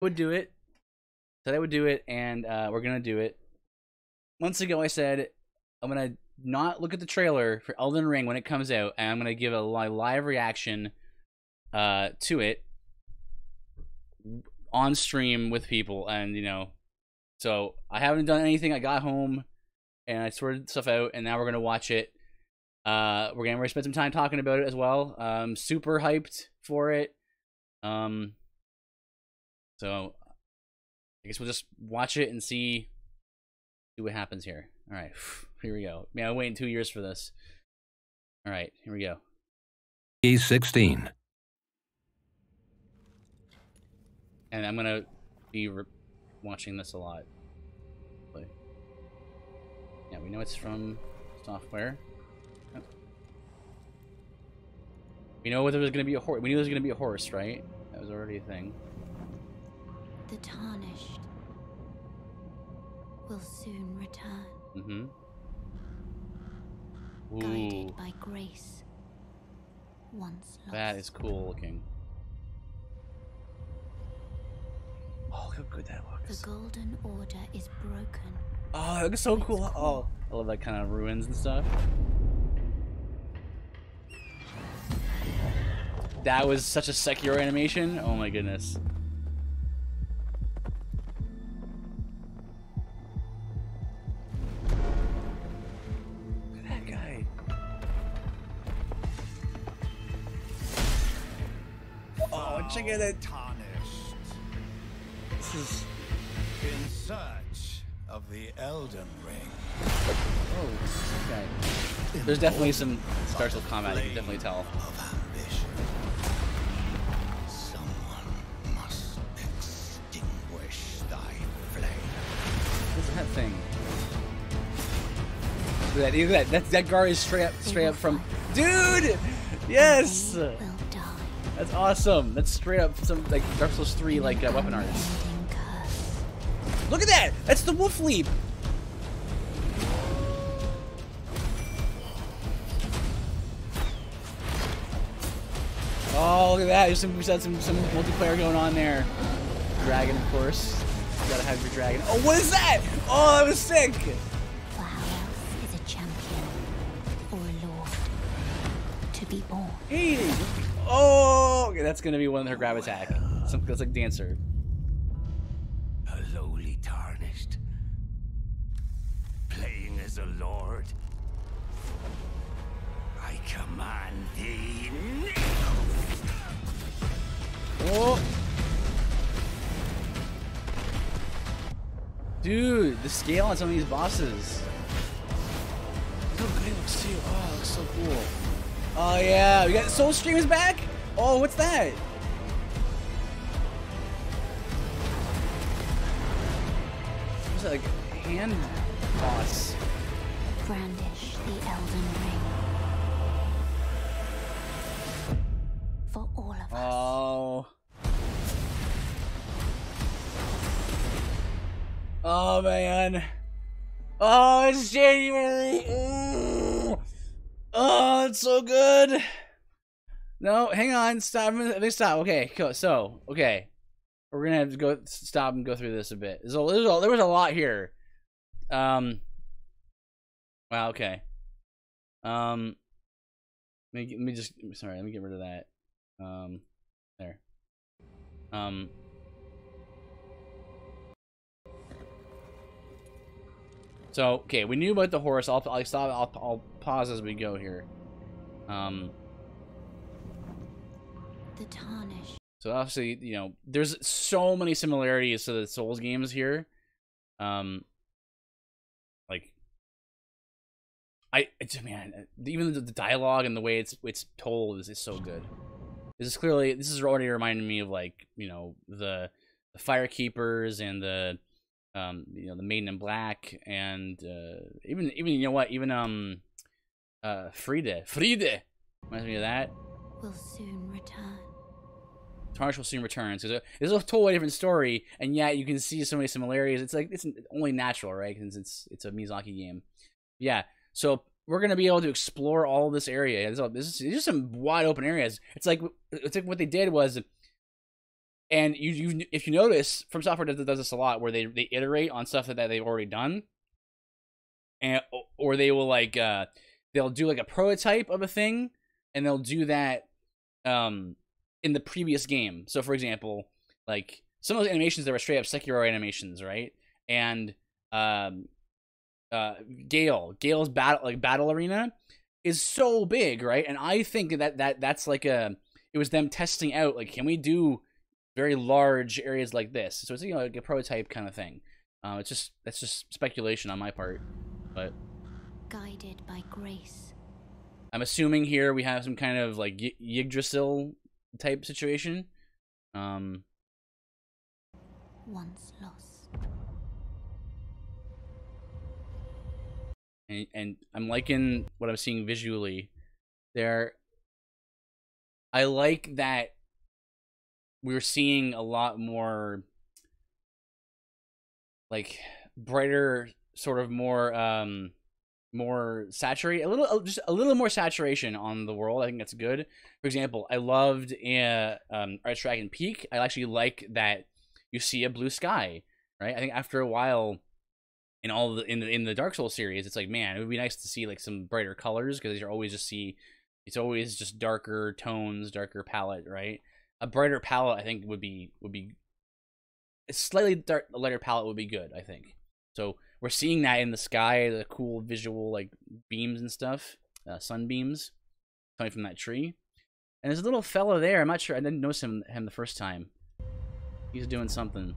would do it. Said I would do it, and we're gonna do it. Months ago, I said I'm gonna not look at the trailer for Elden Ring when it comes out, and I'm gonna give a live reaction to it on stream with people, and so I haven't done anything. I got home and I sorted stuff out, and now we're gonna watch it. We're gonna spend some time talking about it as well. Super hyped for it. So I guess we'll just watch it and see what happens here. All right, here we go. Man, I'm waiting 2 years for this. All right, here we go. E16. And I'm gonna be watching this a lot. But yeah, we know it's from software. Yep. We know there was gonna be a horse. We knew there was gonna be a horse, right? That was already a thing. The tarnished will soon return. Mm-hmm. Guided by grace. Once lost. That is cool looking. Oh, look how good that looks. The Golden Order is broken. Oh, that looks so cool. Oh, I love that kind of ruins and stuff. That was such a Sekiro animation. Oh my goodness. Look at that guy. Oh, check out that. This is in search of the Elden Ring. Oh, okay. There's definitely some special combat, you can definitely tell. Of ambition. Someone must extinguish thy flame. What's that thing? Look at that. That guard is straight up from. Dude! Yes! Will die. That's awesome. That's straight up some like Dark Souls 3 like weapon art. Look at that! That's the wolf leap! Oh, look at that. We got some multiplayer going on there. Dragon, of course. You gotta have your dragon. Oh, what is that? Oh, that was sick! For how else is a champion or a lord to be born? Hey! Oh! Okay, that's gonna be one of her grab attack. That's like Dancer. A lowly tarnished. Playing as a lord. I command thee now. Oh! Dude, the scale on some of these bosses. Look how good it looks too. Oh, it looks so cool. Oh yeah, we got Soul Stream is back? Oh, what's that? What's that, like, hand boss? Brandish the Elden Ring. For all of us. Oh. Oh man. Oh, it's January. Oh, it's so good. No, hang on. Stop. Let me stop. Okay, so, okay. We're gonna have to go stop and go through this a bit. There was a lot here. Wow, okay. Let me just, sorry, let me get rid of that. There. So, okay, we knew about the horse. I'll stop. I'll pause as we go here. The tarnished. So obviously, there's so many similarities to the Souls games here. Like, man, even the dialogue and the way it's told is so good. This is already reminding me of, like, the Fire Keepers and the Maiden in Black, and even Friede reminds me of that. Will soon return. Tarnish will soon return. So it's a totally different story, and yet you can see so many similarities. It's like, it's only natural, right? Because it's a Miyazaki game. Yeah. So we're gonna be able to explore all this area. This is just some wide open areas. It's like what they did was And if you notice, From Software does this a lot, where they iterate on stuff that they've already done, and or they will like they'll do like a prototype of a thing, and they'll do that in the previous game. So for example, like some of those animations that were straight up Sekiro animations, right? And Gale's battle arena is so big, right? And I think that's like it was them testing out, like, can we do very large areas like this? So it's, you know, like a prototype kind of thing. That's just speculation on my part, but Guided by grace. I'm assuming here we have some kind of like Yggdrasil type situation. Once lost. And I'm liking what I'm seeing visually there. I like that we're seeing a lot more like brighter, sort of more more saturated, just a little more saturation on the world. I think that's good. For example, I loved Archdragon Peak. I actually like that you see a blue sky, right? I think after a while in all the in the Dark Souls series, it's like, man, it would be nice to see like some brighter colors, because you're always it's always just darker tones, darker palette, right? A brighter palette, I think, would be a slightly lighter palette would be good, I think. So we're seeing that in the sky, the cool visual like beams and stuff, sunbeams coming from that tree. And there's a little fella there. I'm not sure. I didn't notice him the first time. He's doing something.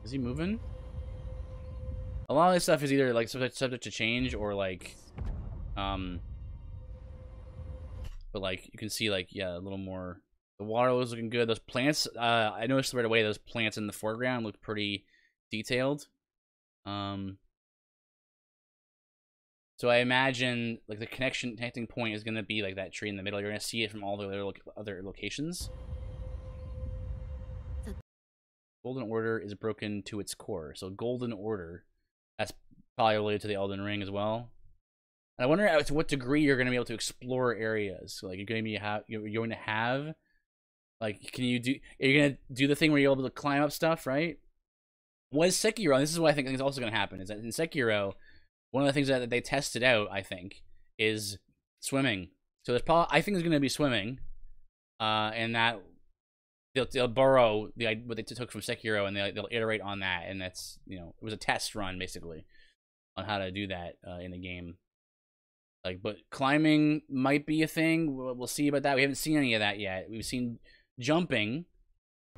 Is he moving? A lot of this stuff is either like subject to change, or like, but like you can see, like, yeah, a little more. The water was looking good. Those plants, I noticed right away. Those plants in the foreground looked pretty detailed. So I imagine like the connecting point is gonna be like that tree in the middle. You're gonna see it from all the other locations. The Golden Order is broken to its core. So Golden Order, that's probably related to the Elden Ring as well. And I wonder to what degree you're gonna be able to explore areas. So, like, you're going to have like, are you gonna do the thing where you're able to climb up stuff, right? Was Sekiro, and this is what I think is also going to happen, is that in Sekiro, one of the things that they tested out, I think, is swimming. So there's probably, I think there's going to be swimming, and that they'll borrow what they took from Sekiro, and they'll iterate on that, and that's, you know, it was a test run basically on how to do that in the game. Like, but climbing might be a thing. We'll see about that. We haven't seen any of that yet. We've seen jumping.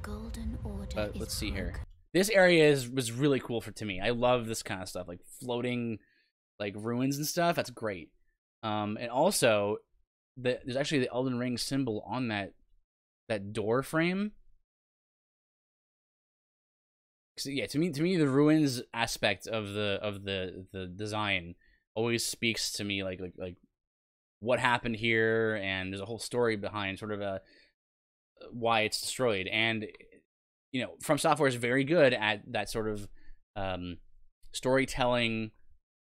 Golden Order. But let's see here. This area was really cool to me. I love this kind of stuff, like floating, like ruins and stuff. That's great. And also, there's actually the Elden Ring symbol on that door frame. So yeah, to me, the ruins aspect of the design always speaks to me, like what happened here, and there's a whole story behind sort of why it's destroyed. And you know, From Software is very good at that sort of storytelling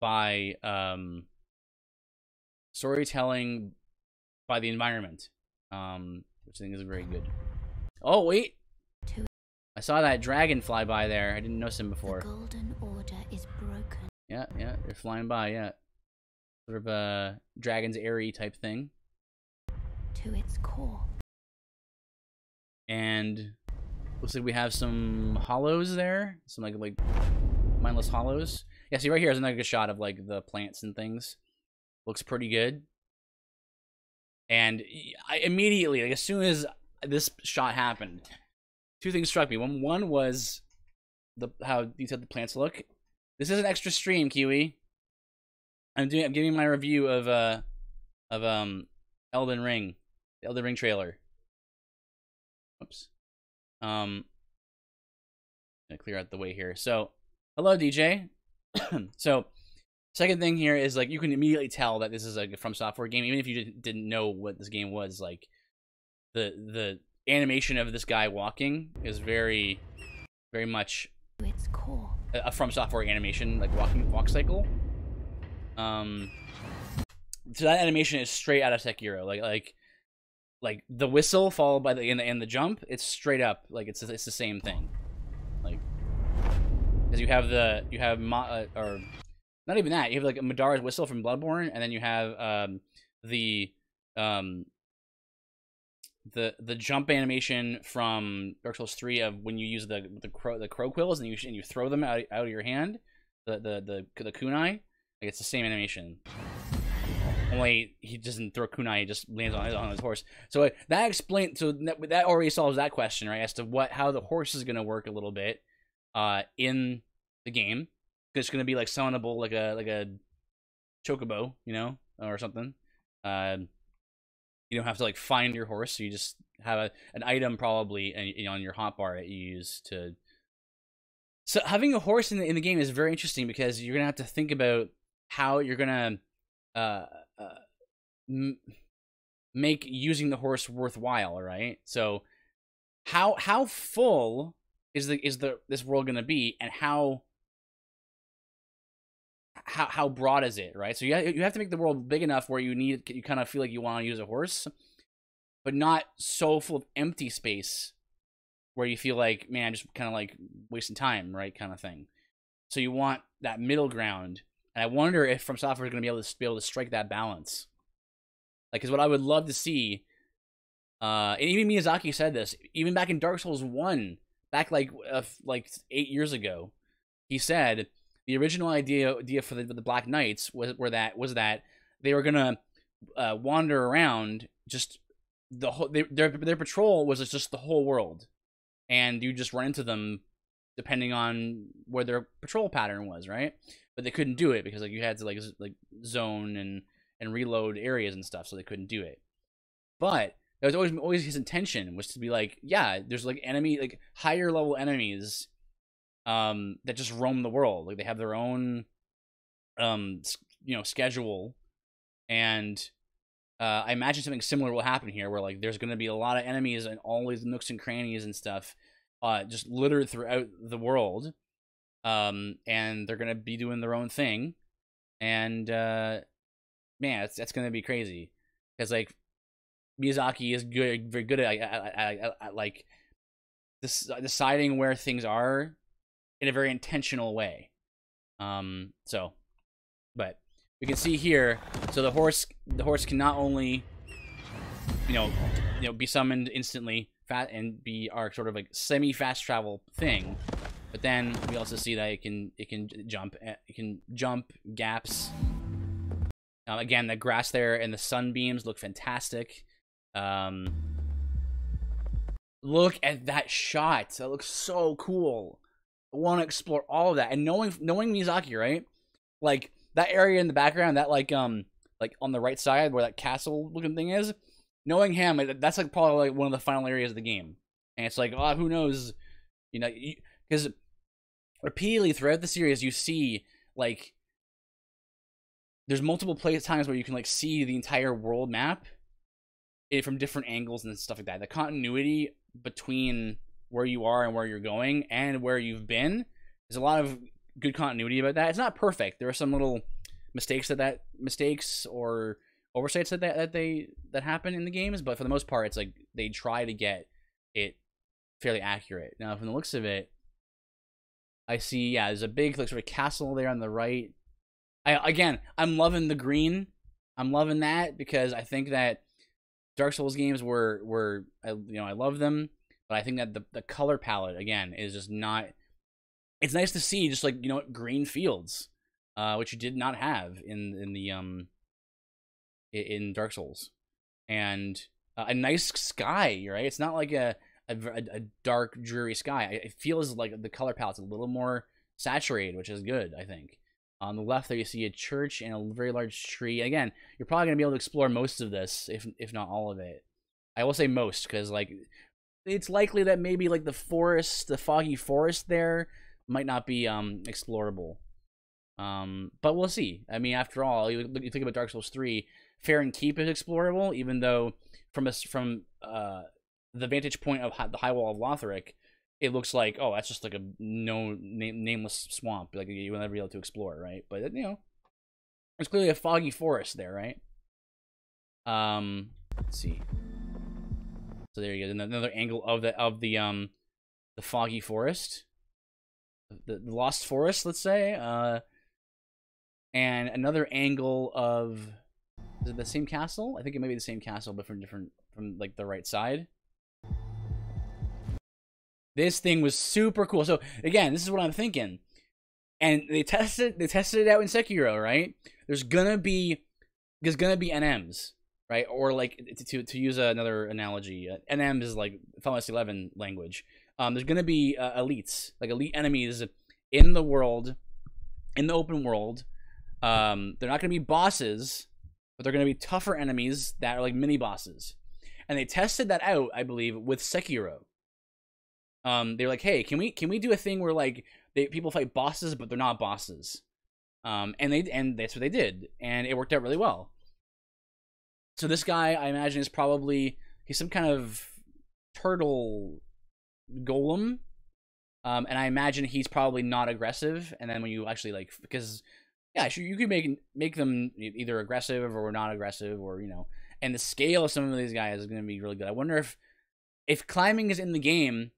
by the environment, which I think is very good. Oh wait, I saw that dragon fly by there. I didn't notice him before. The Golden Order is broken. Yeah, they're flying by. Yeah, sort of a dragon's airy type thing. To its core. And looks like we have some hollows there, some like mindless hollows. Yeah, see right here is another good shot of like the plants and things. Looks pretty good. And I immediately, like, as soon as this shot happened, two things struck me. One was how detailed the plants look. This is an extra stream, Kiwi. I'm giving my review of Elden Ring, the Elden Ring trailer. Oops. Gonna clear out the way here. So, hello, DJ. So, second thing here is, like, you can immediately tell that this is a From Software game, even if you didn't know what this game was. Like, the animation of this guy walking is very, very much its core. A From Software animation, like walk cycle. So that animation is straight out of Sekiro. Like like the whistle followed by the and the jump. It's straight up like it's the same thing. Like, because you have or not even that. You have like a Madara's whistle from Bloodborne, and then you have the jump animation from Dark Souls 3 of when you use the crow quills and you throw them out of your hand, the kunai. Like, it's the same animation. Only he doesn't throw kunai; he just lands on his horse. So that explains. So that already solves that question, right? As to how the horse is going to work a little bit in the game. It's going to be like summonable, like a chocobo, you know, or something. You don't have to like find your horse. So you just have an item probably, on your hotbar that you use to. So having a horse in the game is very interesting because you're gonna have to think about how you're gonna make using the horse worthwhile, right? So how full is this world gonna be, and how broad is it, right? So you have to make the world big enough where you kind of feel like you want to use a horse, but not so full of empty space where you feel like, man, I'm just kind of like wasting time, right, kind of thing. So you want that middle ground, and I wonder if From Software is going to be able to strike that balance. Like, because what I would love to see, and even Miyazaki said this, even back in Dark Souls 1, back like 8 years ago, he said the original idea for the Black Knights was that they were gonna wander around just the whole their patrol was just the whole world, and you just run into them depending on where their patrol pattern was, right? But they couldn't do it because like you had to like zone and reload areas and stuff, so they couldn't do it. But that was always his intention, was to be like, yeah, there's like higher level enemies that just roam the world. Like they have their own schedule, and I imagine something similar will happen here, where like there's going to be a lot of enemies and all these nooks and crannies and stuff just littered throughout the world, and they're going to be doing their own thing, and man, that's going to be crazy, because like Miyazaki is very good at like deciding where things are in a very intentional way. But we can see here, so the horse can not only be summoned instantly and be our sort of like semi fast travel thing, but then we also see that it can jump gaps. Again, the grass there and the sunbeams look fantastic. Look at that shot. That looks so cool. I want to explore all of that. And knowing Miyazaki, right? Like that area in the background, that like on the right side where that castle looking thing is, knowing him, that's like probably like one of the final areas of the game. And it's like, oh, who knows? Because repeatedly throughout the series, you see like there's multiple times where you can like see the entire world map from different angles and stuff like that. The continuity between where you are and where you're going and where you've been, there's a lot of good continuity about that. It's not perfect. There are some little mistakes or oversights that happen in the games, but for the most part, it's like they try to get it fairly accurate. Now, from the looks of it, I see, yeah, there's a big like sort of castle there on the right. I'm loving the green. I'm loving that because I think that Dark Souls games I love them, but I think that the color palette again is just not. It's nice to see just like green fields, which you did not have in Dark Souls, and a nice sky. Right, it's not like a dark dreary sky. It feels like the color palette's a little more saturated, which is good. I think. On the left there, you see a church and a very large tree. Again, you're probably going to be able to explore most of this, if not all of it. I will say most, because like it's likely that maybe like the foggy forest there might not be explorable. But we'll see. I mean, after all, you think about Dark Souls 3, Fair and Keep is explorable, even though from the vantage point of the High Wall of Lothric, it looks like, oh, that's just like a nameless swamp. Like you will never be able to explore, right? But there's clearly a foggy forest there, right? Let's see. So there you go. Another angle of the foggy forest, the lost forest, let's say. And another angle of, is it the same castle? I think it may be the same castle, but from like the right side. This thing was super cool. So again, this is what I'm thinking. And they tested it out in Sekiro, right? There's gonna be NMs, right? Or like to use another analogy, NM is like Final Fantasy 11 language. There's gonna be elites, like elite enemies in the world, in the open world. They're not gonna be bosses, but they're gonna be tougher enemies that are like mini bosses. And they tested that out, I believe, with Sekiro. They're like, hey, can we do a thing where like people fight bosses, but they're not bosses? And that's what they did, and it worked out really well. So this guy, I imagine, he's some kind of turtle golem, and I imagine he's probably not aggressive. And then when you actually like, because yeah, sure, you could make them either aggressive or not aggressive, or and the scale of some of these guys is going to be really good. I wonder if climbing is in the game,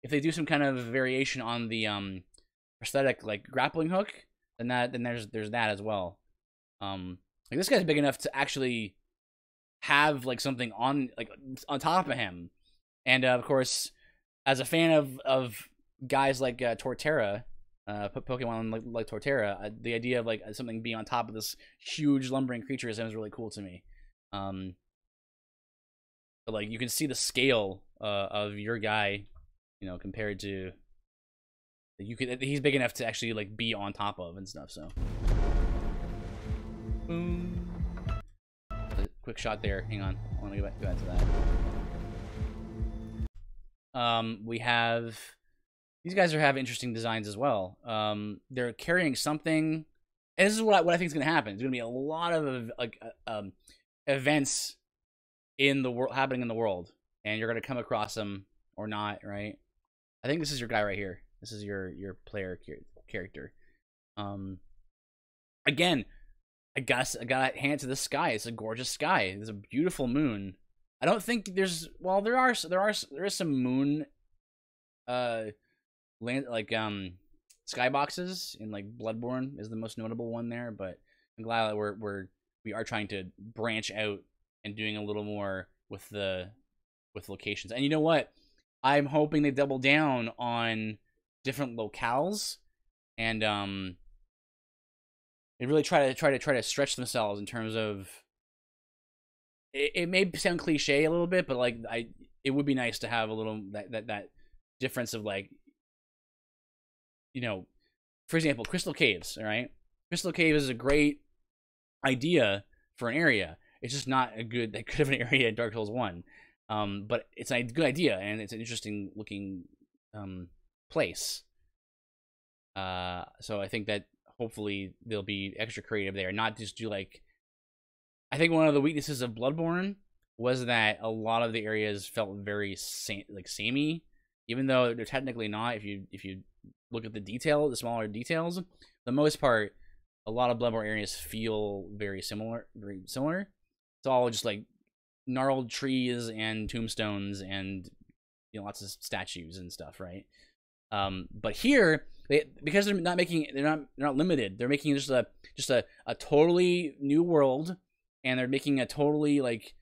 if they do some kind of variation on the prosthetic like grappling hook, then there's that as well. Like this guy's big enough to actually have like something on top of him, and of course, as a fan of guys like Torterra, Pokemon like Torterra, the idea of like something being on top of this huge lumbering creature sounds really cool to me. But like you can see the scale of your guy, compared to he's big enough to actually like be on top of and stuff. So boom, a quick shot there. Hang on, I want to go back to that. We have these guys have interesting designs as well. They're carrying something, and this is what I think is going to happen. There's going to be a lot of like events in the world happening in the world, and you're going to come across them or not, right? I think this is your guy right here. This is your player character. Again, I gotta hand it to the sky. It's a gorgeous sky. There's a beautiful moon. I don't think there is some moon land like skyboxes in like Bloodborne is the most notable one there, but I'm glad that we are trying to branch out and doing a little more with locations. And you know what? I'm hoping they double down on different locales, and they really try to stretch themselves in terms of. It may sound cliche a little bit, but like it would be nice to have a little that difference of like, for example, Crystal Caves. All right, Crystal Caves is a great idea for an area. It's just not that good of an area in Dark Souls 1. But it's a good idea, and it's an interesting looking place. So I think that hopefully they'll be extra creative there, not just do like. I think one of the weaknesses of Bloodborne was that a lot of the areas felt very samey, even though they're technically not. If you look at the smaller details, for the most part, a lot of Bloodborne areas feel very similar. It's all just like gnarled trees and tombstones and lots of statues and stuff, right? But here because they're not limited. They're making just a totally new world, and they're making a totally like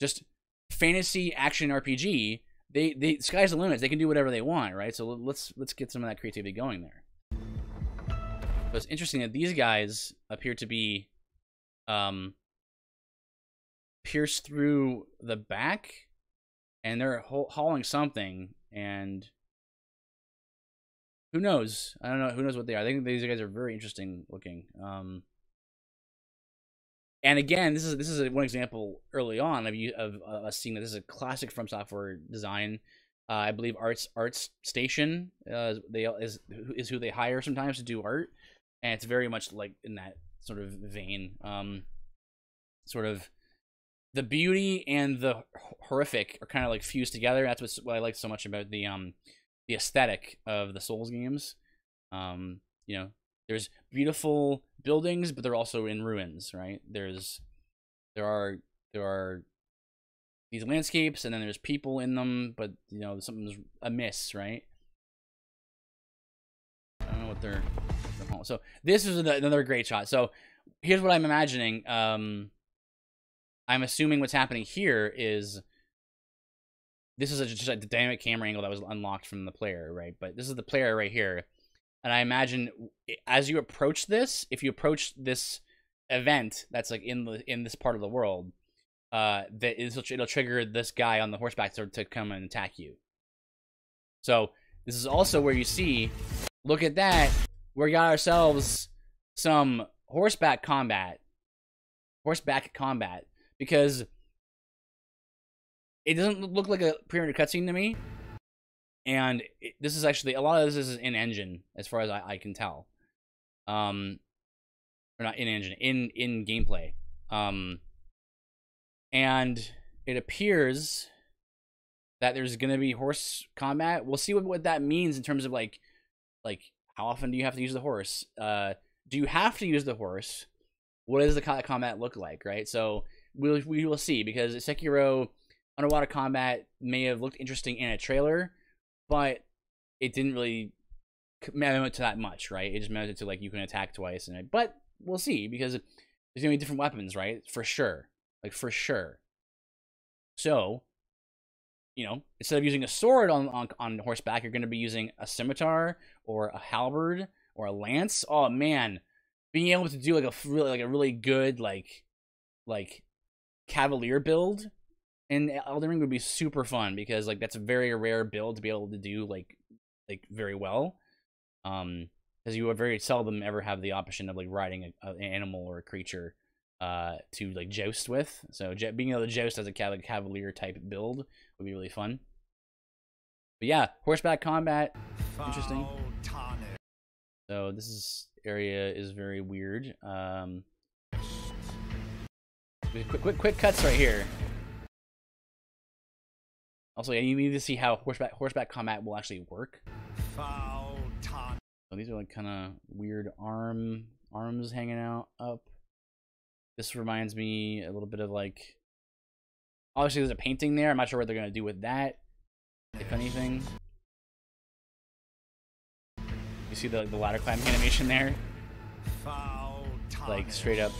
just fantasy action RPG. The sky's the limit. They can do whatever they want, right? So let's get some of that creativity going there. But it's interesting that these guys appear to be pierced through the back, and they're hauling something, and who knows? I don't know. Who knows what they are? I think these guys are very interesting looking. And again, this is one example early on of us seeing that this is a classic From Software design. I believe Arts Station is who they hire sometimes to do art, and it's very much like in that sort of vein. Sort of the beauty and the horrific are kind of like fused together. That's what I like so much about the aesthetic of the Souls games. There's beautiful buildings, but they're also in ruins, right? There are these landscapes, and then there's people in them, but you know something's amiss, right? I don't know what they're so this is another great shot. So here's what I'm imagining. I'm assuming what's happening here is this is just a dynamic camera angle that was unlocked from the player, right? But this is the player right here, and I imagine as you approach this, if you approach this event that's like in this part of the world, it'll trigger this guy on the horseback to come and attack you. So this is also where you see, look at that, we got ourselves some horseback combat, because it doesn't look like a pre-rendered cutscene to me, and this is actually, a lot of this is in engine as far as I can tell, or not in engine, in gameplay, and it appears that there's gonna be horse combat. We'll see what that means in terms of like how often do you have to use the horse? Do you have to use the horse? What does the combat look like, right? So we will see, because Sekiro underwater combat may have looked interesting in a trailer, but it didn't really amount to that much, right? It just amounted to like you can attack twice, but we'll see, because there's gonna be different weapons, right? For sure, like for sure. So, you know, instead of using a sword on horseback, you're going to be using a scimitar or a halberd or a lance. Oh man, being able to do like a really good like cavalier build in Elden Ring would be super fun, because like that's a very rare build to be able to do like very well. Because you would very seldom ever have the option of like riding an animal or a creature to like joust with. So being able to joust as a cavalier type build would be really fun. But yeah, horseback combat, interesting. So this area is very weird. Quick cuts right here. Also, yeah, you need to see how horseback combat will actually work. So these are like kind of weird arms hanging out up. This reminds me a little bit of like, obviously there's a painting there. I'm not sure what they're gonna do with that, if anything. You see the ladder climbing animation there? Like straight up,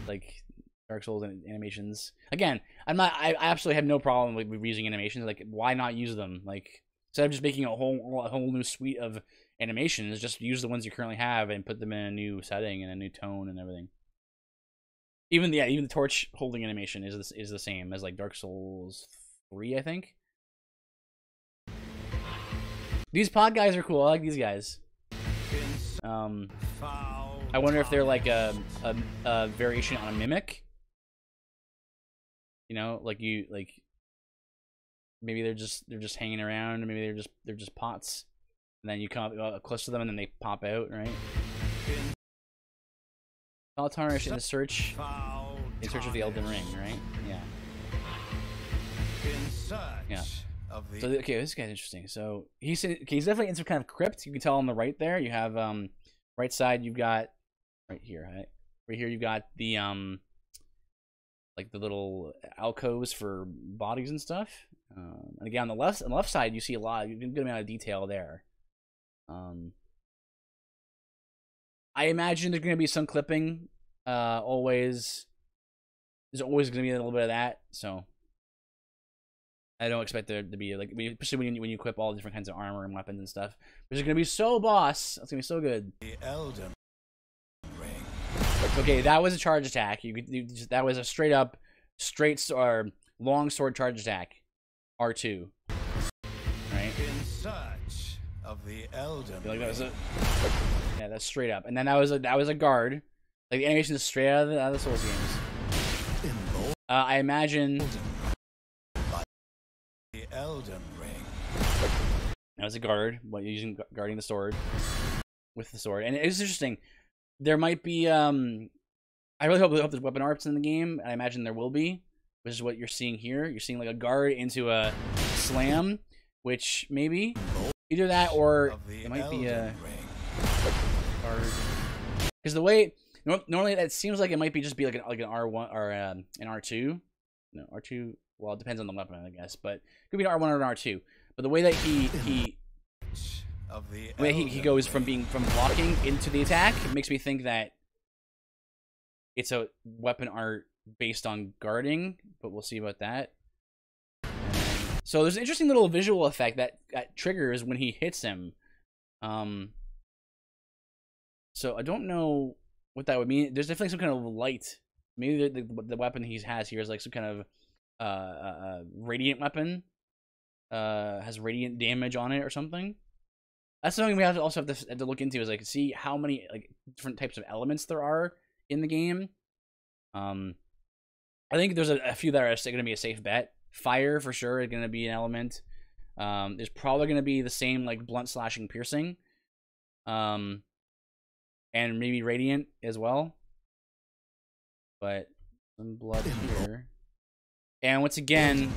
like Dark Souls animations. Again, I absolutely have no problem with reusing animations. Like, why not use them? Like, instead of just making a whole new suite of animations, just use the ones you currently have and put them in a new setting and a new tone and everything. Even the torch holding animation is the same as like Dark Souls 3, I think. These pod guys are cool. I like these guys. I wonder if they're like a variation on a mimic. You know, like maybe they're just hanging around, or maybe they're just pots, and then you come up close to them and then they pop out, right? All tarnished in search of the Elden Ring, right? Yeah. Yeah. So okay, this guy's interesting. So he's definitely in some kind of crypt. You can tell on the right there. You have right side. You've got right here. Right here you've got the like the little alcoves for bodies and stuff. And again on the left side you see a good amount of detail there. I imagine there's going to be some clipping. There's always going to be a little bit of that. So I don't expect there to be like, especially when you equip all different kinds of armor and weapons and stuff. Which is going to be so boss. It's going to be so good. The Elden Ring. Okay, that was a charge attack. That was a straight long sword charge attack. R2. Right. In search of the Elden I feel like that was Ring. yeah, that's straight up. And then that was a guard. Like the animation is straight out of the Souls games. I imagine The Elden Ring. that was a guard, guarding the sword with the sword. And it was interesting. There might be I really hope there's weapon arts in the game. I imagine there will be, which is what you're seeing here. You're seeing like a guard into a slam, which maybe either that or it might be a guard. Because the way normally that seems like it might be just be like an R1 or an R2. No, R2. Well, it depends on the weapon, I guess, but it could be an R1 or an R2. But the way that he goes from blocking into the attack, it makes me think that it's a weapon art based on guarding, but we'll see about that. So there's an interesting little visual effect that triggers when he hits him. So I don't know what that would mean. There's definitely some kind of light. Maybe the weapon he has here is like some kind of radiant weapon. Has radiant damage on it or something. That's something we also have to look into, is like see how many like different types of elements there are in the game. I think there's a few that are going to be a safe bet. Fire for sure is going to be an element. There's probably going to be the same like blunt slashing piercing. And maybe radiant as well. But some blood here. And once again,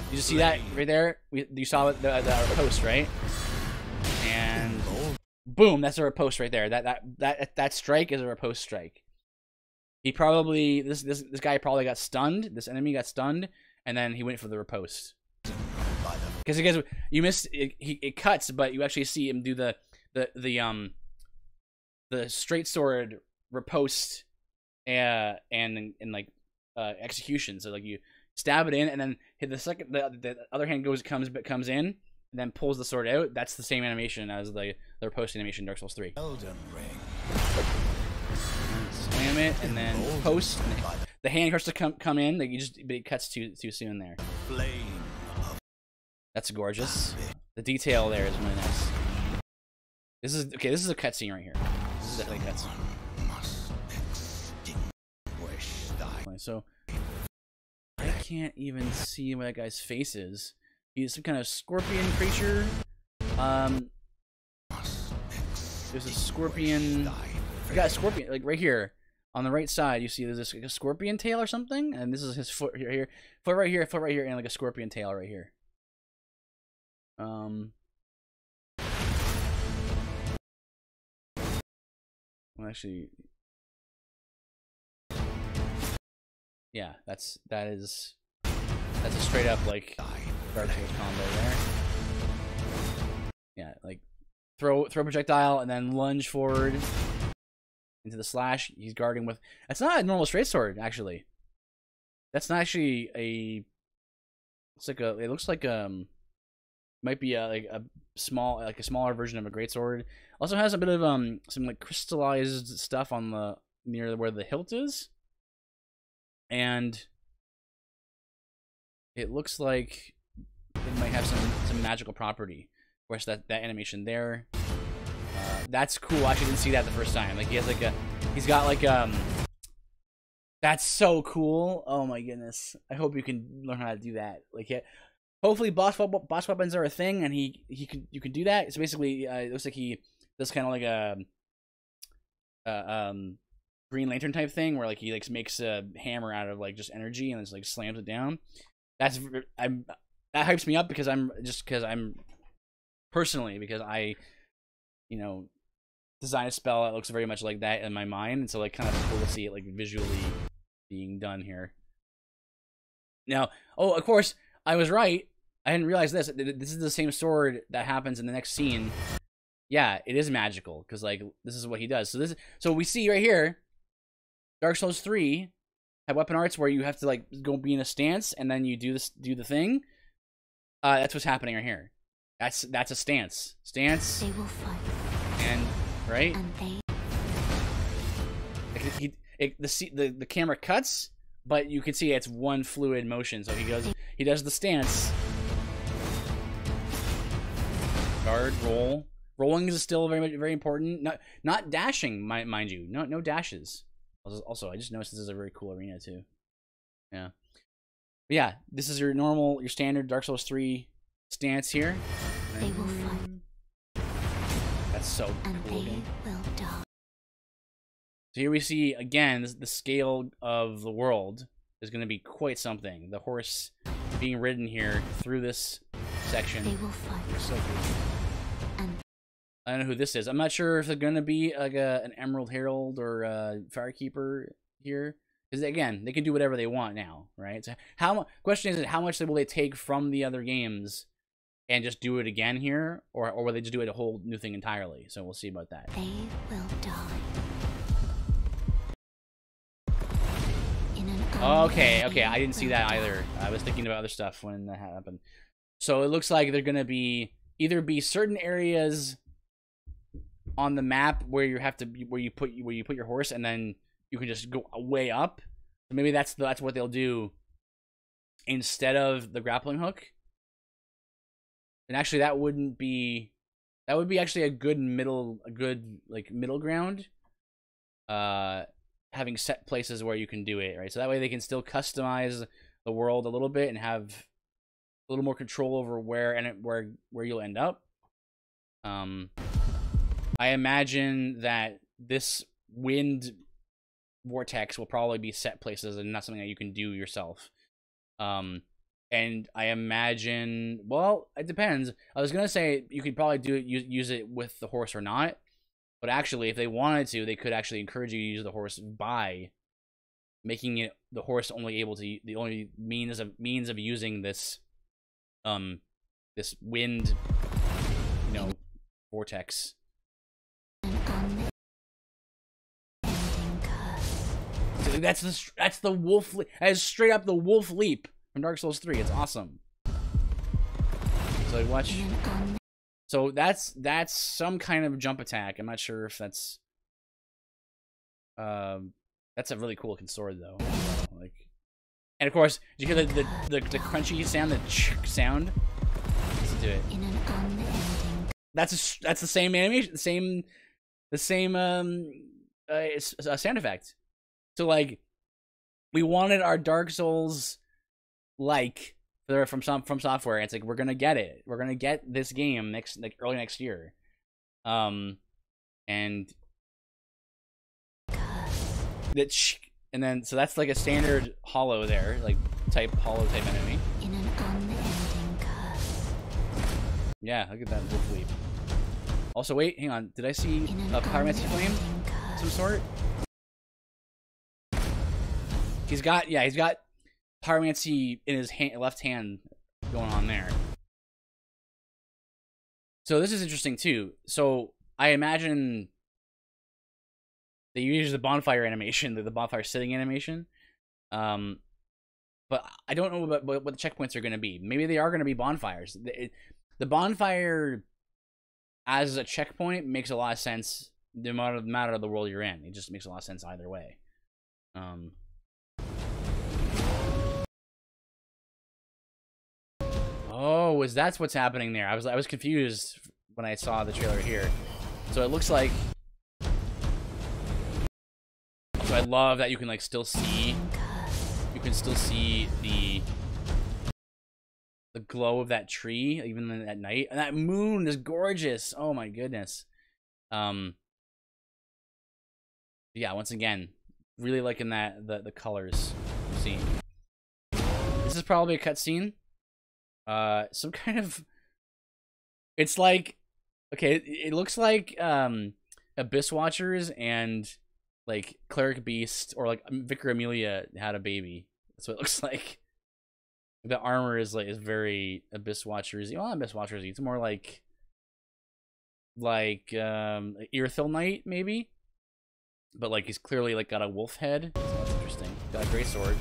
you just see that right there? You saw the post, right? And boom, that's a riposte right there. That strike is a riposte strike. He probably this guy probably got stunned. This enemy got stunned, and then he went for the riposte. Because you missed it, it cuts, but you actually see him do the straight sword riposte and like execution. So like you stab it in, and then hit the other hand comes in, and then pulls the sword out. That's the same animation as the riposte animation in Dark Souls 3. Elden Ring. Slam it, and then post. And the hand starts to come in. Like but it cuts too soon there. Flame. That's gorgeous. The detail there is really nice. This is okay. This is a cutscene right here. This is definitely a cutscene. So I can't even see what that guy's face is. He's some kind of scorpion creature. There's a scorpion. I got a scorpion like right here on the right side. You see there's this like a scorpion tail or something, and this is his foot here, foot right here, and like a scorpion tail right here. Well, actually, yeah, that's a straight up like Dark Souls combo there. Yeah, like throw projectile and then lunge forward into the slash. He's guarding with. That's not a normal straight sword, actually. That's not actually a. It's like a. It looks like might be a smaller version of a greatsword. Also has a bit of some like crystallized stuff on the near where the hilt is, and it looks like it might have some magical property. Of course, that animation there, that's cool. I actually didn't see that the first time. Like he has like he's got like that's so cool. Oh my goodness! I hope you can learn how to do that. Like yeah. Hopefully, boss weapons are a thing, and you can do that. So basically, it looks like he does kind of like a Green Lantern type thing, where like he like makes a hammer out of like just energy and just like slams it down. That hypes me up because I design a spell that looks very much like that in my mind, and so like kind of cool to see it like visually being done here. Now, oh, of course. I was right. I didn't realize this. This is the same sword that happens in the next scene. Yeah, it is magical because like this is what he does. So we see right here, Dark Souls 3 have weapon arts where you have to like go be in a stance and then you do the thing. That's what's happening right here. That's a stance. Stance. They will fight. And right. And they. The camera cuts. But you can see it's one fluid motion. So he does the stance. Guard, roll. Rolling is still very important. Not dashing, mind you. No dashes. Also, I just noticed this is a very cool arena too. Yeah. But yeah, this is your standard Dark Souls 3 stance here. They will fight. That's so and cool. They will die. So here we see, again, the scale of the world is going to be quite something. The horse being ridden here through this section. They will fight. So cool. And I don't know who this is. I'm not sure if they're going to be like an Emerald Herald or a Firekeeper here. Because again, they can do whatever they want now, right? So how question is how much will they take from the other games and just do it again here, or will they just do it a whole new thing entirely? So we'll see about that. They will die. Okay, I didn't see that either. I was thinking about other stuff when that happened. So it looks like they're gonna be either certain areas on the map where you have to where you put your horse, and then you can just go way up. So maybe that's what they'll do instead of the grappling hook. And actually, that would be actually a good middle ground. Having set places where you can do it, right? So that way they can still customize the world a little bit and have a little more control over where you'll end up. I imagine that this wind vortex will probably be set places and not something that you can do yourself. And I imagine, well, it depends. I was gonna say you could probably use it with the horse or not, but actually, if they wanted to, they could actually encourage you to use the horse by making it the horse only able to the only means of using this this wind, vortex. So that's the wolf. That is straight up the wolf leap from Dark Souls 3. It's awesome. So watch. So that's some kind of jump attack. I'm not sure if that's a really cool looking sword though. Like, and of course, did you hear the crunchy sound, the sound? Let's do it. That's the same animation, the same sound effect. So like, we wanted our Dark Souls from software. And it's like we're gonna get it. We're gonna get this game early next year, and then so that's like a standard hollow there, like hollow type enemy. In an unending curse. Yeah, look at that wolf leap. Also, wait, hang on. Did I see a pyromancy flame of some sort? He's got pyromancy in his left hand going on there. So this is interesting too. So I imagine they use the bonfire animation, the bonfire sitting animation. But I don't know what the checkpoints are going to be. Maybe they are going to be bonfires. The bonfire as a checkpoint makes a lot of sense no matter the world you're in. It just makes a lot of sense either way. Oh, that's what's happening there. I was confused when I saw the trailer here. So it looks like. So I love that you can still see. You can still see the glow of that tree even at night, and that moon is gorgeous. Oh my goodness. Yeah. Once again, really liking the colors I'm seeing. This is probably a cutscene. Some kind of, it's like, okay, it looks like Abyss Watchers and like Cleric Beast or like Vicar Amelia had a baby. That's what it looks like. The armor is very Abyss Watchers. Well, not Abyss Watchers. It's more like Irithil Knight maybe, but like he's clearly got a wolf head. So that's interesting. Got a great sword.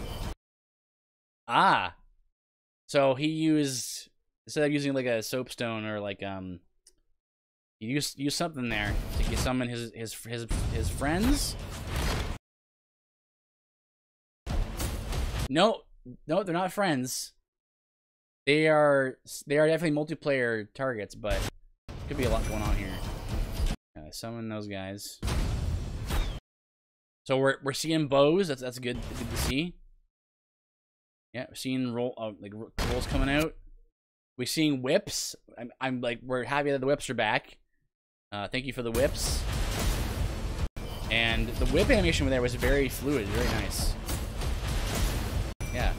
Ah. So he used, instead of using a soapstone or he used something there to summon his friends. No, they're not friends. They are definitely multiplayer targets, but could be a lot going on here. Summon those guys. So we're seeing bows. That's good to see. Yeah, we're seeing rolls coming out. We're seeing whips. We're happy that the whips are back. Thank you for the whips. And the whip animation there was very fluid, very nice. Yeah.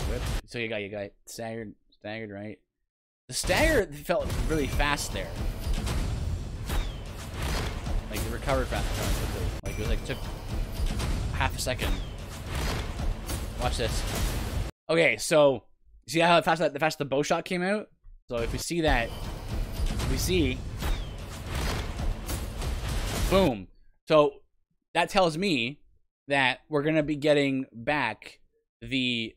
Whip. So you got staggered, right? The stagger felt really fast there. Like it recovered fast quickly. Like it was like took half a second. Watch this. Okay, so see how fast the bow shot came out? So if we see that, we see, boom. So that tells me that we're gonna be getting back the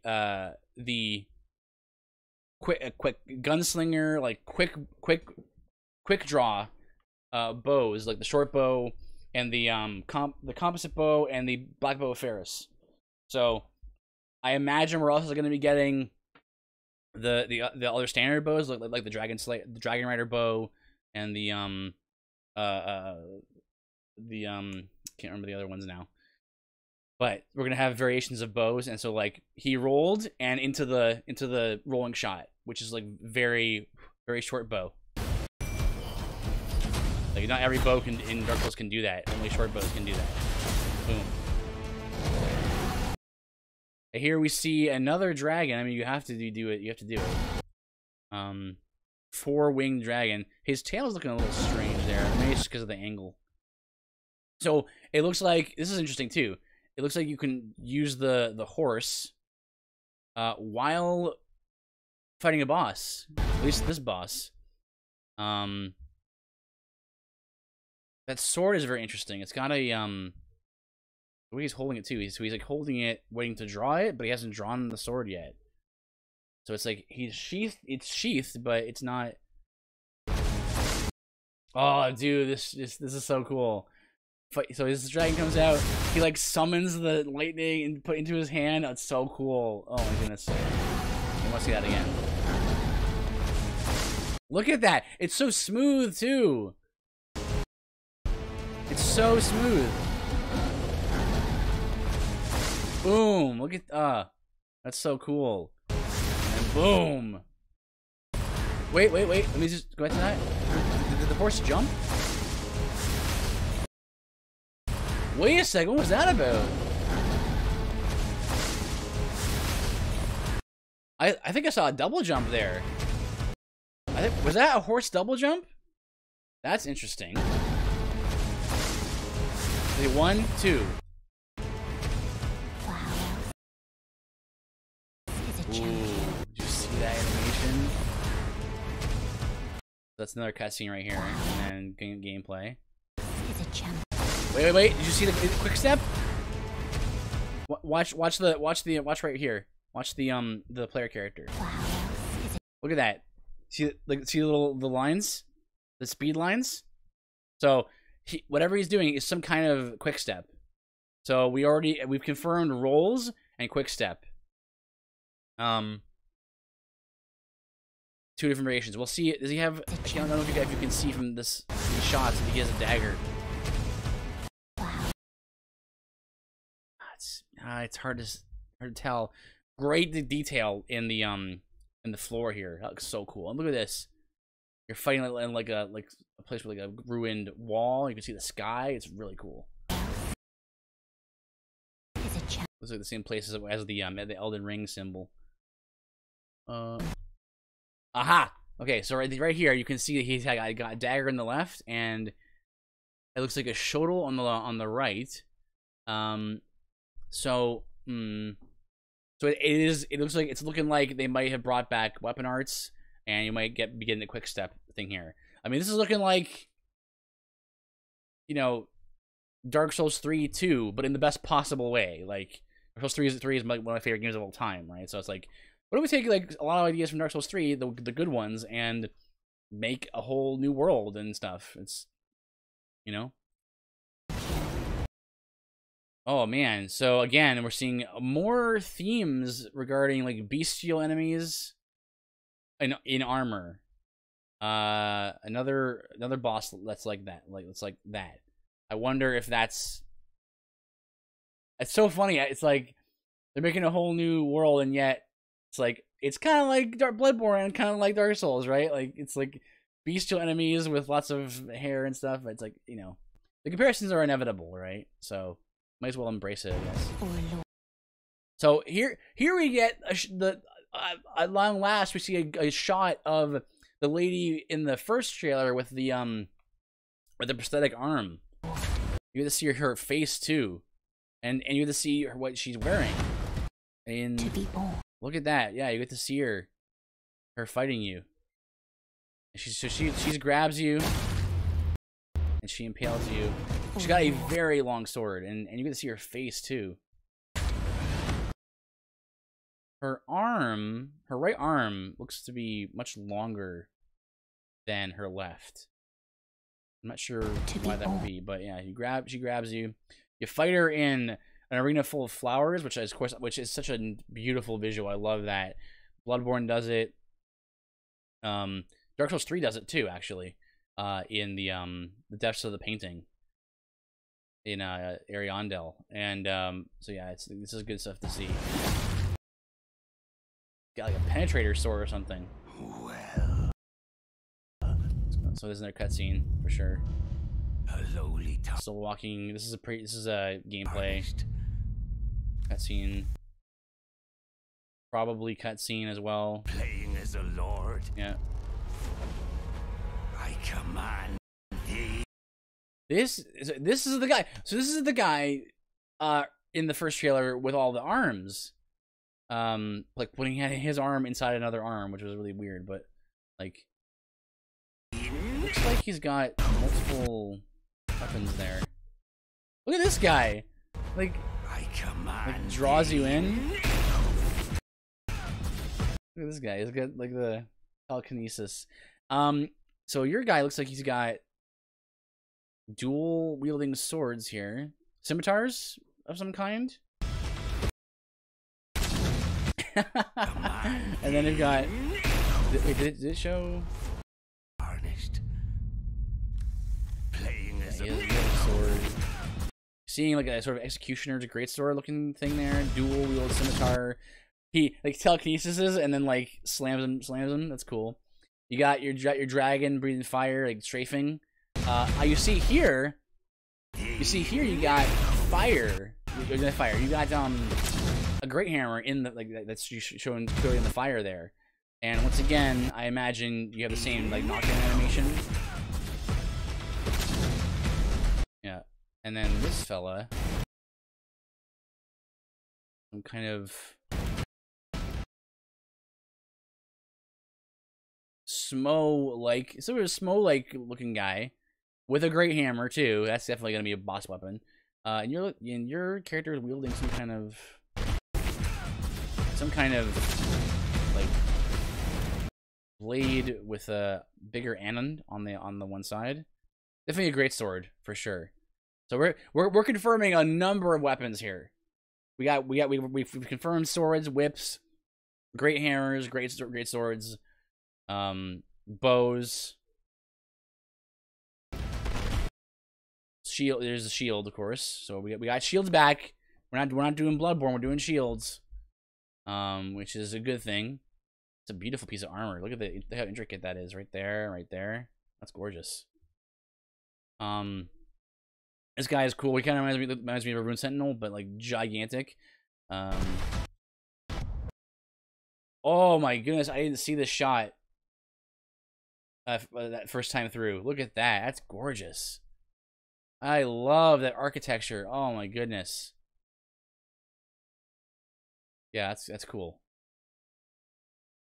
quick gunslinger, like quick draw bows, like the short bow and the composite bow and the black bow of Ferris. So I imagine we're also going to be getting the other standard bows, like the Dragon Rider bow, and the can't remember the other ones now. But we're gonna have variations of bows, and so like he rolled and into the rolling shot, which is like very short bow. Like not every bow in Dark Souls can do that. Only short bows can do that. Boom. And here we see another dragon. I mean, you have to do it. You have to do it. 4-winged dragon. His tail's looking a little strange there. Maybe it's just because of the angle. So it looks like this is interesting too. It looks like you can use the horse while fighting a boss. At least this boss. That sword is very interesting. It's got a the way he's holding it too. He's like holding it, waiting to draw it, but he hasn't drawn the sword yet. So it's like he's sheathed. It's sheathed, but it's not. Oh, dude, this is so cool. So this dragon comes out. He like summons the lightning and put into his hand. That's so cool. Oh my goodness. I want to see that again. Look at that. It's so smooth too. It's so smooth. Boom. Look at that's so cool. And boom. Wait. Let me just go back to that. Did the horse jump? Wait a second, what was that about? I think I saw a double jump there. Was that a horse double jump? That's interesting. Okay, 1, 2. Wow. Is a Ooh, champion. did you see that animation? That's another cutscene right here, and then gameplay. Is a champion. Wait! Did you see the quick step? Watch right here. Watch the player character. Wow. Look at that. See the lines, the speed lines. So whatever he's doing is some kind of quick step. So we've confirmed rolls and quick step. 2 different variations. We'll see. Does he have? I don't know if you can see from these shots if he has a dagger. It's hard to tell. Great detail in the floor here. That looks so cool. And look at this. You're fighting in like a place with like a ruined wall. You can see the sky. It's really cool. Looks like the same place as the Elden Ring symbol. Aha. Okay, so right here you can see that he's got a dagger in the left, and it looks like a shotl on the right. So it looks like it's looking like they might have brought back weapon arts, and you might be getting a quick step thing here. I mean, this is looking like, you know, Dark Souls 3 2, but in the best possible way. Like Dark Souls 3 is one of my favorite games of all time, right? So it's like, what if we take like a lot of ideas from Dark Souls 3, the good ones, and make a whole new world and stuff? It's, you know. Oh man, so again, we're seeing more themes regarding like bestial enemies in armor. Another boss that's like that. I wonder if that's... It's so funny. It's like they're making a whole new world, and yet it's like it's kind of like Bloodborne and kind of like Dark Souls, right? Like it's like bestial enemies with lots of hair and stuff. It's like, you know, the comparisons are inevitable, right? So might as well embrace it, I guess. So here we get at long last we see a shot of the lady in the first trailer with the prosthetic arm. You get to see her face too, and you get to see what she's wearing. And To be born. look at that. Yeah, you get to see her fighting you. She grabs you, and she impales you. She's got a very long sword, and you get to see her face too. Her right arm looks to be much longer than her left. I'm not sure why that would be, but yeah, she grabs you. You fight her in an arena full of flowers, which is such a beautiful visual. I love that. Bloodborne does it. Dark Souls 3 does it too, actually. In the depths of the painting in Ariandel, and so yeah, this is good stuff to see. Got like a penetrator sword or something. Well, so there's another cutscene for sure. a lowly Still walking. This is a gameplay cutscene. Probably cutscene as well. playing as a lord. Yeah. I command thee. This is the guy. So this is the guy in the first trailer with all the arms. Like putting his arm inside another arm, which was really weird, but like looks like he's got multiple weapons there. Look at this guy. Like draws you in. Look at this guy. He's got like the telekinesis. So your guy looks like he's got dual wielding swords here. Scimitars of some kind. And then they've got. Wait, did it show? Harnessed. Playing as He has a sword. Seeing like a sort of executioner's greatsword looking thing there. Dual wield scimitar. He like telekinesis and then like slams him. That's cool. You got your dragon breathing fire, like strafing. You see here. You got fire. You got a great hammer in the that's showing clearly in the fire there. And once again, I imagine you have the same like knockdown animation. Yeah. And then this fella, some kind of Smo-like, sort of Smo-like looking guy with a great hammer too. That's definitely gonna be a boss weapon. And your character is wielding some kind of like blade with a bigger annon on the one side. Definitely a great sword for sure. So we're confirming a number of weapons here. We've confirmed swords, whips, great hammers, great swords, bows, shield. There's a shield, of course. So we got shields back. We're not doing Bloodborne. We're doing shields, which is a good thing. It's a beautiful piece of armor. Look at how intricate that is. Right there. That's gorgeous. This guy is cool. He kind of reminds me of a Rune Sentinel, but like gigantic. Oh my goodness, I didn't see this shot that first time through. Look at that. That's gorgeous. I love that architecture. Oh my goodness. Yeah, that's cool.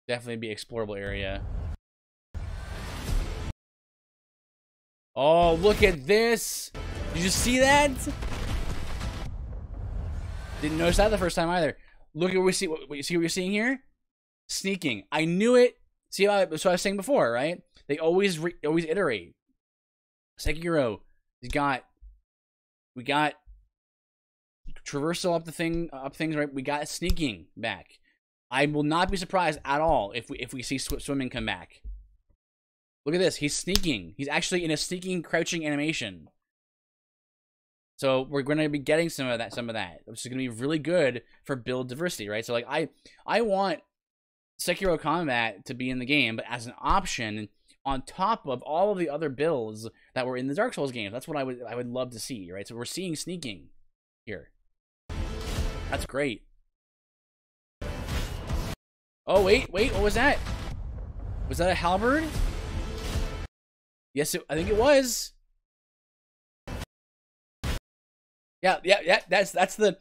Definitely be explorable area. Oh, look at this. Did you see that? Didn't notice that the first time either. Look at what you see what you're seeing here? Sneaking. I knew it. See how that's what I was saying before, right? They always iterate. Sekiro, we got traversal up things, right? We got sneaking back. I will not be surprised at all if we see swimming come back. Look at this. He's sneaking. He's actually in a sneaking, crouching animation. So we're going to be getting some of that, which is going to be really good for build diversity, right? So like I want Sekiro combat to be in the game, but as an option on top of all of the other builds that were in the Dark Souls games. That's what I would love to see, right? So we're seeing sneaking here. That's great. Oh wait, what was that? Was that a halberd? Yes, I think it was. Yeah. That's the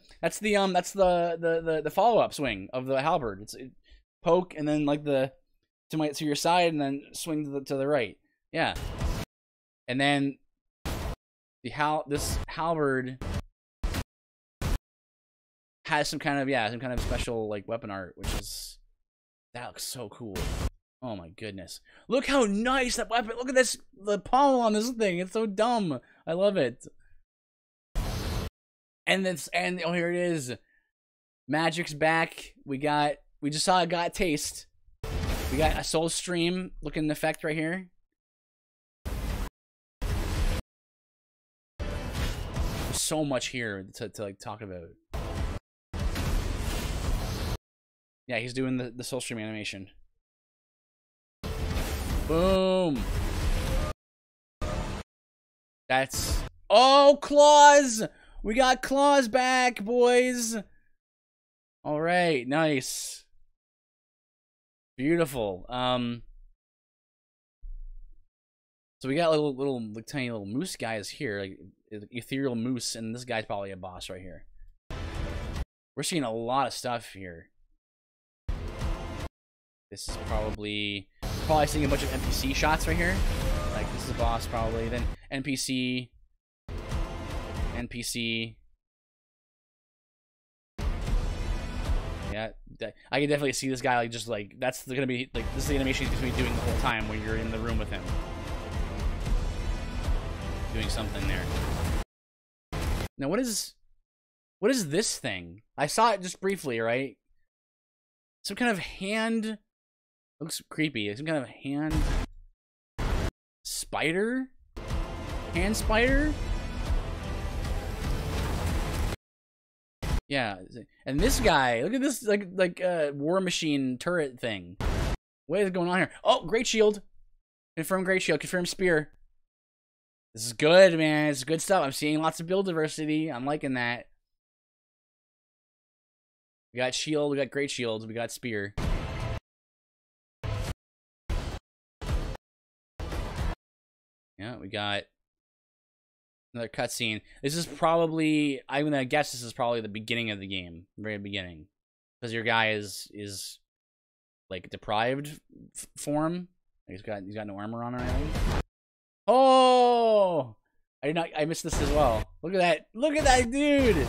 follow up swing of the halberd. It's poke and then like to your side and then swing to the right. Yeah, and then this halberd has some kind of special like weapon art, that looks so cool. Oh my goodness. Look how nice that weapon. Look at this, the pommel on this thing. It's so dumb. I love it. And oh, here it is. Magic's back. We just saw a got taste. We got a soul stream looking effect right here. There's so much here to like talk about. Yeah, he's doing the soul stream animation. Boom. Oh, claws. We got claws back, boys. All right, nice. Beautiful. So we got little like tiny little moose guys here, like ethereal moose, and this guy's probably a boss right here. We're seeing a lot of stuff here. This is probably seeing a bunch of NPC shots right here. Like this is a boss probably. Then NPC. Yeah, I can definitely see this guy like just like that's gonna be like this is the animation he's gonna be doing the whole time when you're in the room with him, doing something there. Now what is this thing? I saw it just briefly, right? Some kind of hand. Looks creepy. Some kind of hand spider? Hand spider? Yeah. And this guy, look at this like war machine turret thing. What is going on here? Oh, great shield. Confirm great shield. Confirm spear. This is good, man. It's good stuff. I'm seeing lots of build diversity. I'm liking that. We got shield. We got great shield. We got spear. Yeah, we got another cutscene. This is probably, I'm gonna guess this is probably the beginning of the game, very beginning, because your guy is like deprived form. He's got no armor on or anything. Oh, I missed this as well. Look at that dude.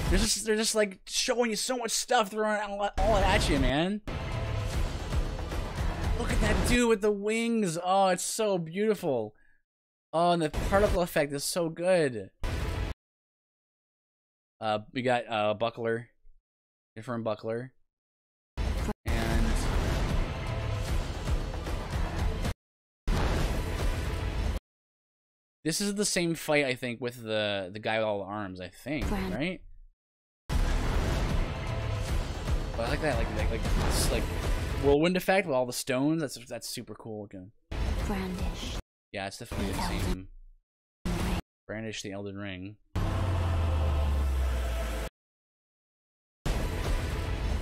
They're just like showing you so much stuff, throwing all at you, man. Look at that dude with the wings. Oh, it's so beautiful. Oh, and the particle effect is so good. We got buckler, different buckler, and this is the same fight I think with the guy with all the arms. I think, right? But I like that, like whirlwind effect with all the stones. That's super cool looking. Brandish. Yeah, it's definitely the same. Brandish the Elden Ring.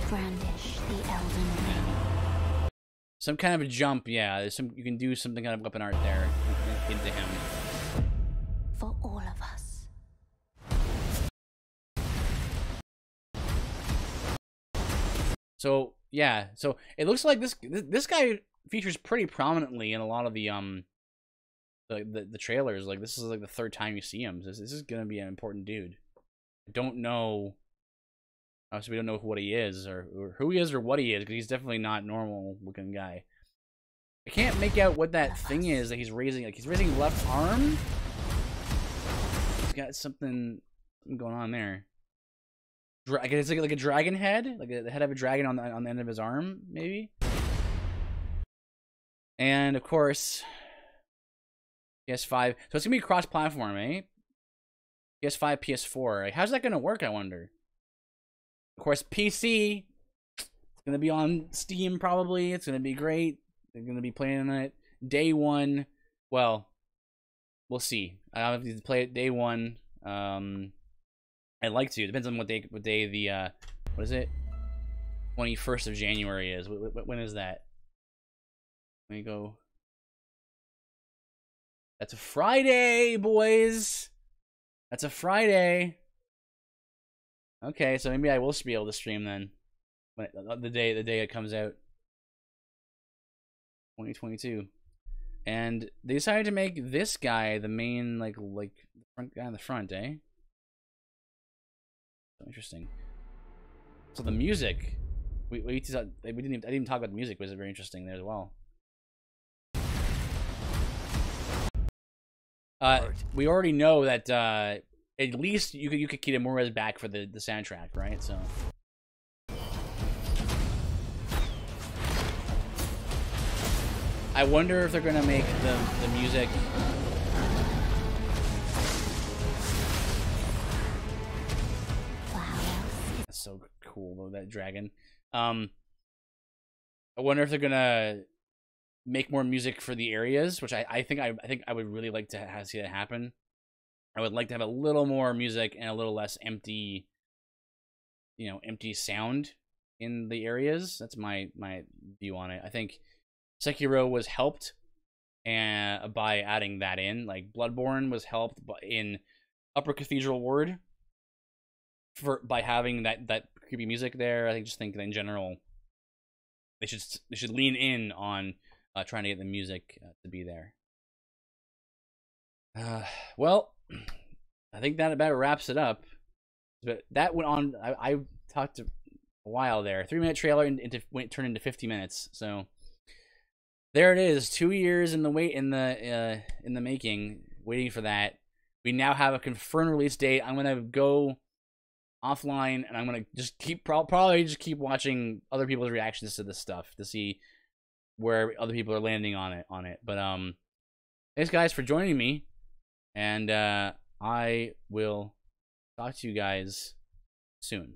Brandish the Elden Ring. Some kind of a jump, yeah. You can do something kind of weapon art there into him. For all of us. So yeah, so it looks like this guy features pretty prominently in a lot of the trailers. Like this is like the third time you see him. This is gonna be an important dude. I don't know. Obviously, we don't know what he is or who he is or what he is, because he's definitely not normal looking guy. I can't make out what that thing is that he's raising. Like he's raising left arm. He's got something going on there. It's like a dragon head, like the head of a dragon on the end of his arm, maybe. And of course, PS5. So it's gonna be cross-platform, eh? PS5, PS4. Like, how's that gonna work? I wonder. Of course, PC. It's gonna be on Steam probably. It's gonna be great. They're gonna be playing it day one. Well, we'll see. I don't have to play it day one. I'd like to. Depends on what day the what is it? 21st of January is. When is that? Let me go. That's a Friday, boys. That's a Friday. Okay, so maybe I will be able to stream then, when the day it comes out, 2022. And they decided to make this guy the main like the front guy in the front, eh? So interesting. So the music, I didn't even talk about the music, but it's very interesting there as well. We already know that at least you could get Amura's back for the soundtrack, right? So I wonder if they're gonna make the music. That's so cool though, that dragon. I wonder if they're gonna make more music for the areas, which I think I would really like to see that happen. I would like to have a little more music and a little less empty, empty sound in the areas. That's my view on it. I think Sekiro was helped by adding that in. Like Bloodborne was helped in Upper Cathedral Ward by having that creepy music there. I just think that in general they should lean in on trying to get the music to be there. Well, I think that about wraps it up. But that went on. I talked a while there. 3-minute trailer turned into 50 minutes. So there it is. 2 years in the making, waiting for that. We now have a confirmed release date. I'm gonna go offline and I'm gonna just probably just keep watching other people's reactions to this stuff to see where other people are landing on it. But thanks guys for joining me, and I will talk to you guys soon.